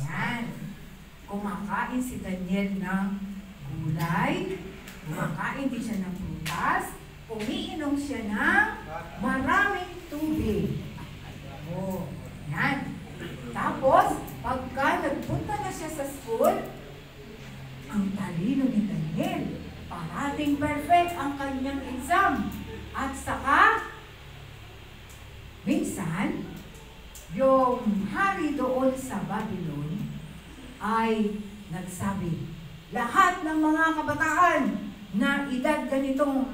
Yan. Kumakain si Daniel ng gulay, kumakain din siya ng prutas, umiinom siya ng maraming tubig. Oh, yan. Tapos, pagka nagpunta na siya sa school, ang talino ni Daniel, parating perfect ang kanyang exam. At saka, minsan, yung hari doon sa Babylon ay nagsabi, lahat ng mga kabataan na edad ganitong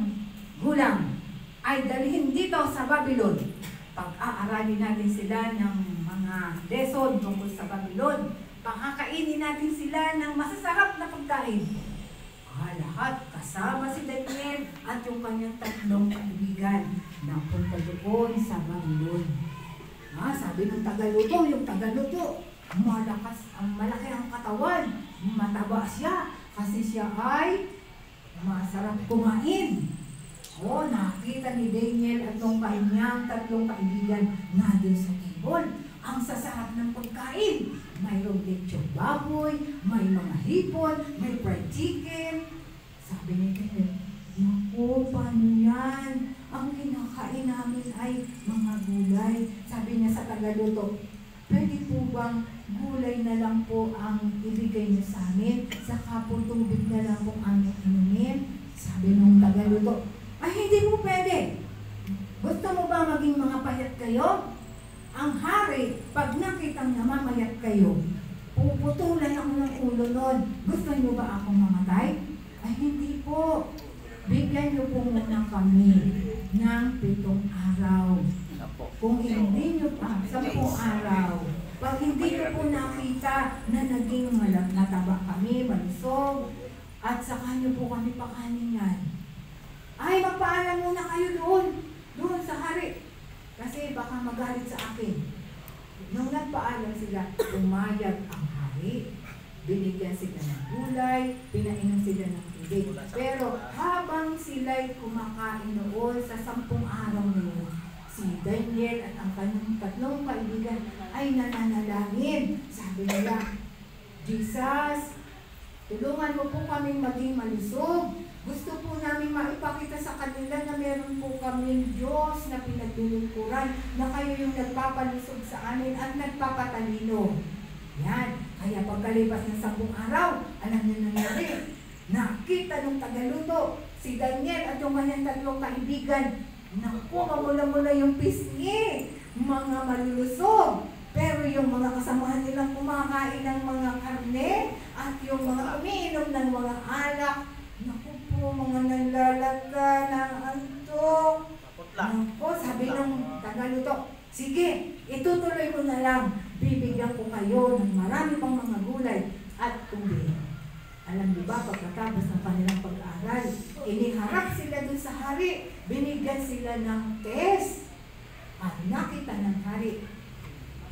gulang ay dalhin dito sa Babylon. Pag-aaralin natin sila ng mga lesson tungkol sa Babylon. Pakakainin natin sila ng masasarap na pagkain. Lahat kasama si Daniel at yung kanyang tatlong kaibigan na punta doon sa Babylon. Sabi ng tagaluto, yung tagaluto, malaki ang katawan, mataba siya, kasi siya ay masarap kumain. Nakita ni Daniel at yung kanyang tatlong kaibigan na doon sa table. Ang sasarap ng pagkain. Mayroong lechong baboy, may mga hipon, may fried chicken. Sabi ni Daniel, naku, paano yan? Ang kinakain namin ay mga gulay. Sabi niya sa tagaluto, pwede po bang gulay na lang po ang ibigay niyo sa amin? Saka po tubig na lang po ang inumin? Sabi nung tagaluto, ay hindi po pwede. Gusto mo ba maging mga payat kayo? Ang hari, pag nakitang namamayat kayo, puputulan ako ng ulo nun. Gusto niyo ba akong mamatay? Ay hindi po. Bigyan niyo po muna kami ng 7 araw. Kung hindi niyo pa, 10 araw. Pag hindi niyo po nakita na naging nataba kami, malusog, at saka niyo po kami pakaningan, ay magpaalam muna kayo doon sa hari. Kasi baka magalit sa akin. Nung nagpaalam sila, umayag ang hari, binigyan sila ng gulay, pinainom sila ng tubig. Pero habang sila'y kumakain noon sa 10 araw na yun, si Daniel at ang kanyang tatlong kaibigan ay nananalangin. Sabi nila, Jesus, tulungan mo po kaming maging malusog. Gusto po namin maipakita sa kanila na meron po kaming Diyos na pinaglilingkuran, na kayo yung nagpapalusog sa amin at nagpapatalino. Yan. Kaya pagkalipas ng 10 araw, alam niyo nangyari. Nakita ng tagaluto, si Daniel at yung kanyang tatlong kaibigan, naku, mula-mula yung pisngi, mga malulusog. Pero yung mga kasamahan nilang kumakain ng mga karne at yung mga umiinom ng mga alak, naku po, mga nalalaga ng antok. Naku, sabi ng tagaluto, sige, itutuloy ko na lang. Bibigyan ko kayo ng marami pang mga gulay at tubig. Alam niyo ba, pagkatapos ng kanilang pag-aaral, iniharap sila dun sa hari, binigyan sila ng test. At nakita ng hari,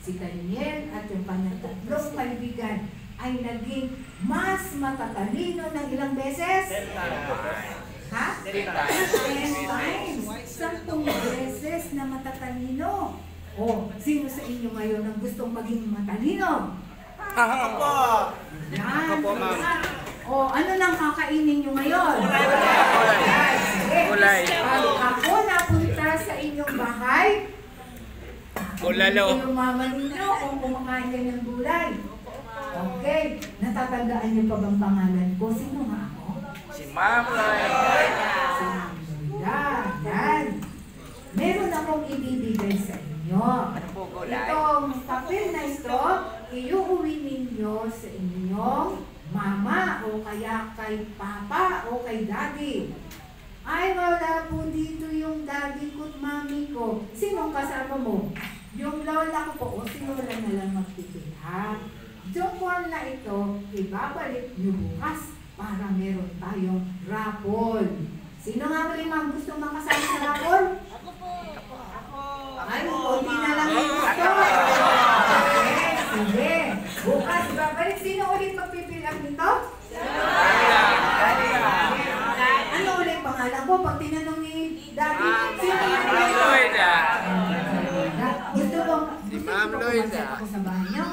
si Daniel at yung kanyang tatlong kaibigan ay naging mas matatalino ng ilang beses? 10 times. Ha? 10 times. 10 beses na matatalino. Sino sa inyo ngayon ang gustong maging matalino? Ako po. Yan. Ako po, ma'am. Ano nang kakainin nyo ngayon? Gulay. Sige. Gulay. Pag ako napunta sa inyong bahay, Bulalo. yung mama ninyo kung kumakain kayo ng gulay. Okay. Natatandaan niyo pa bang pangalan ko? Sino nga ako? Si Ma'am Lloyd. Si Ma'am Lloyd. Yan. Meron akong ibibigay sa inyo. Ano po gulay? Itong papel na ito, iuuwi ninyo sa inyong mama o kaya kay papa o kay daddy. Ay, wala po dito yung daddy ko at mami ko. Sinong kasama mo? Yung lola ko po, o si lola na lang magtitira. Yung form na ito, ibabalik nyo bukas para meron tayong raffle. Sino nga ba yung mga gusto makasama sa raffle? Ako po. Ako. Ay, hindi na lang yung gusto. Okay, sige. Bukas, babalik. Sino ulit magpipilang nito? Ano ulit pangalan ko? Pag tinanong ni Daddy, sino yung Ma'am Lloyd. gusto mo? Si Ma'am Lloyd. Ako sa bahay niyo?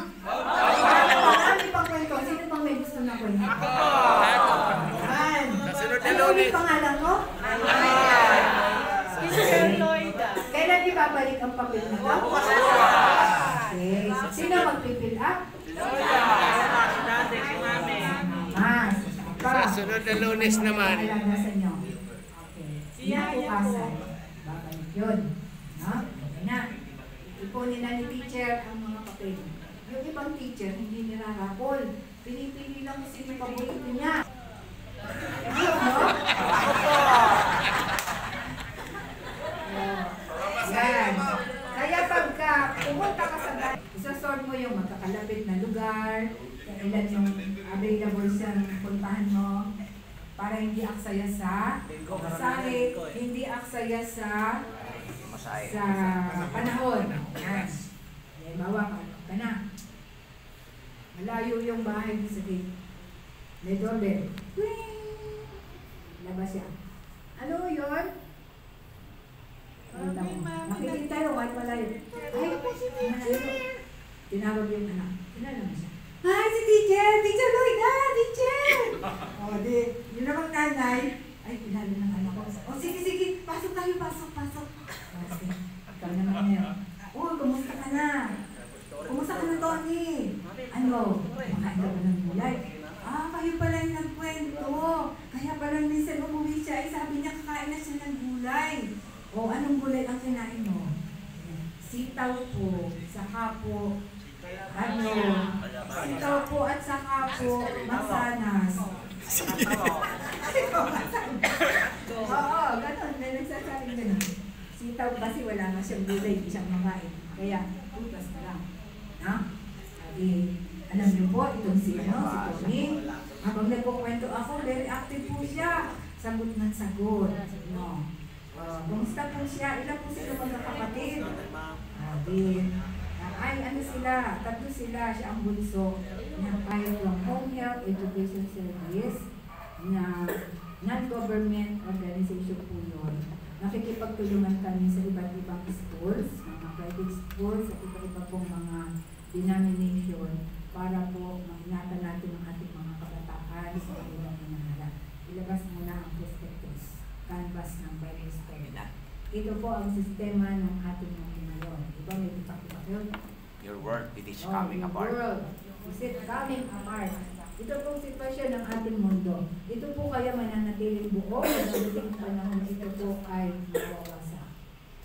Ako! Yan. Kasunod na Ano ulit Lunes. pangalan ko? Sister Lloyda. Kailan ibabalik ang papel na to? Okay. Sino mag-fill up? Mas. Sa sunod na Lunes naman. Alaga sa inyo. Okay. Kinabukasan. Babalik yun. No? Okay na. Ipunin na ni teacher ang mga papel. Yung ibang teacher, hindi nirarapol. Pinipili lang kung sino paborito niya. Ano, no? Yan. Kaya pagka pumunta ka sa bahay, isasort mo yung magkakalapit na lugar, ilan yung available siyang puntahan mo, para hindi aksaya sa masahe, hindi aksaya sa panahon. Yan. Bawa ka na. Malayo yung bahay mo sa gate. May doorbell. Wing! Labas siya. Ano yun? Nakikita yung kahit malayo. Ay, malayo. Tinawag yung anak. Tinawag mo siya. Hi, si teacher! Teacher Lloyda! Teacher! O, di, yun namang nanay. Ay, pinalo ng anak ko. O, sige, pasok tayo, pasok. Kasi, ikaw naman ngayon. Oh, kumusta ka na? Kumusta ka na, Tony? Ano? Makain ka ba ng gulay? Kayo pala yung nagkwento. Kaya pala minsan umuwi siya, sabi niya kakain na siya ng gulay. O, anong gulay ang kinain mo? Sitaw po, saka po, sitaw po at saka po, mansanas. Oo, gano'n. May nagsasabing gano'n. Sitaw kasi wala nga siyang gulay, hindi siyang makain. Kaya, putas na lang. No? Sabi, alam niyo po, itong si Tony, habang nagkukwento ako, very active po siya. Sagot ng sagot. No. Kumusta po siya? Ilan po sila magkakapatid? Sabi, ay ano sila? Tatlo sila. Siya ang bunso na kahit ng Home Health Education Service na non-government organization po yun. Nakikipagtulungan kami sa iba't ibang schools, mga private schools, at iba-iba pong mga denomination para po maingatan natin ang ating mga kabataan sa kanilang hinaharap. Ilabas muna ang prospectus, canvas ng Bible study. Ito po ang sistema ng ating mga ngayon. Diba may ipak-ipak yun? Your world, it is coming your apart. world, is it coming apart? Ito pong sitwasyon ng ating mundo. Ito po kaya mananatiling buo, pagdating panahon ito po ay mawawasak.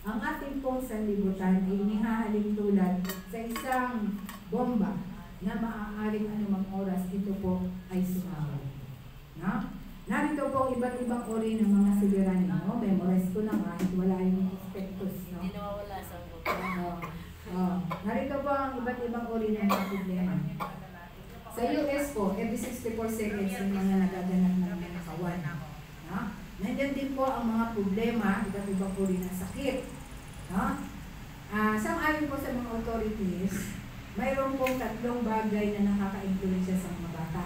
Ang ating pong sanlibutan ay inihahalin tulad sa isang bomba na maaaring anumang oras ito po ay sumabog. No? Narito po iba't ibang uri ng mga suliranin. No? Memorize ko na kahit wala yung prospectus. No? Hindi nawawala sa buto. Narito po ang iba't ibang uri ng mga problema. Sa US po, every 64 seconds yung mga nagaganap ng mga nakawan. No? Nandiyan din po ang mga problema, iba't ibang uri ng sakit. No? Sang-ayon po sa mga authorities, mayroon pong 3 bagay na nakaka-influensya sa mga bata.